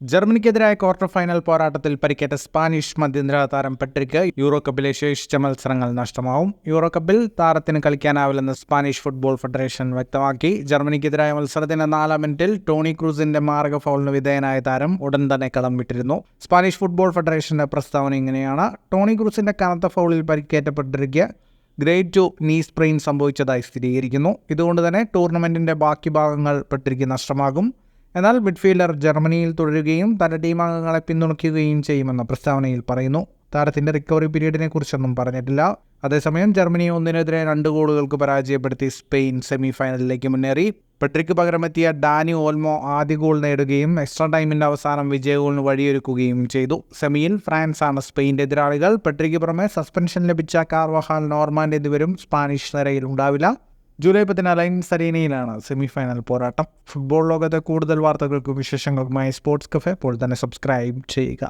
ജർമ്മനിക്കെതിരായ quarter final പോരാട്ടത്തിൽ പരിക്കേറ്റ Spanish മധ്യനിര താരം പെട്രിക്ക് യൂറോ കപ്പിലെ ശേഷിച്ച മത്സരങ്ങൾ നഷ്ടമാവും. യൂറോ കപ്പിൽ താരത്തിന് കളിക്കാനാവില്ലെന്ന് സ്പാനിഷ് ഫുട്ബോൾ ഫെഡറേഷൻ വ്യക്തമാക്കി. ജർമ്മനിക്കെതിരായ മത്സരത്തിന്റെ 4-ാം മിനിറ്റിൽ ടോണി ക്രൂസിന്റെ മാരക ഫൗളിന് വിധേയനായ താരം ഉടൻ തന്നെ കളം വിട്ടിരുന്നു. സ്പാനിഷ് ഫുട്ബോൾ ഫെഡറേഷന്റെ പ്രസ്താവന ഇങ്ങനെയാണ്: ടോണി ക്രൂസിന്റെ കനത്ത ഫൗളിൽ പരിക്കേറ്റ പെട്രിക്ക് ഗ്രേഡ് 2 നീ സ്പ്രെയിൻ സംഭവിച്ചതായി സ്ഥിരീകരിക്കുന്നു. ഇതുകൊണ്ട് തന്നെ ടൂർണമെന്റിന്റെ ബാക്കി ഭാഗങ്ങൾ പെട്രിക്ക് നഷ്ടമാകും. എന്നാൽ മിഡ്ഫീൽഡർ ജർമ്മനിയിൽ തുടരുകയും തന്റെ ടീമംഗങ്ങളെ പിന്തുണയ്ക്കുകയും ചെയ്യുമെന്ന് പ്രസ്താവനയിൽ പറയുന്നു. താരത്തിന്റെ റിക്കവറി പീരീഡിനെ കുറിച്ചൊന്നും പറഞ്ഞിട്ടില്ല. അതേസമയം ജർമ്മനി 1-2 ഗോളുകൾക്ക് പരാജയപ്പെടുത്തി സ്പെയിൻ സെമി ഫൈനലിലേക്ക് മുന്നേറി. പെട്രിക്ക് പകരമെത്തിയ ഡാനി ഓൾമോ ആദ്യ ഗോൾ നേടുകയും എക്സ്ട്രാ ടൈമിന്റെ അവസാനം വിജയ ഗോളിന് വഴിയൊരുക്കുകയും ചെയ്തു. സെമിയിൽ ഫ്രാൻസാണ് സ്പെയിന്റെ എതിരാളികൾ. പെട്രിക്ക് പുറമെ സസ്പെൻഷൻ ലഭിച്ച കാർവഹാൽ, നോർമാൻഡ് എന്നിവരും സ്പാനിഷ് നിരയിൽ ഉണ്ടാവില്ല. ജൂലൈ 10 അലയൻസ് അരീനയിലാണ് സെമിഫൈനൽ പോരാട്ടം. ഫുട്ബോൾ ലോകത്തെ കൂടുതൽ വാർത്തകൾക്കും വിശേഷങ്ങൾക്കുമായി സ്പോർട്സ് കഫേ ഇപ്പോൾ തന്നെ സബ്സ്ക്രൈബ് ചെയ്യുക.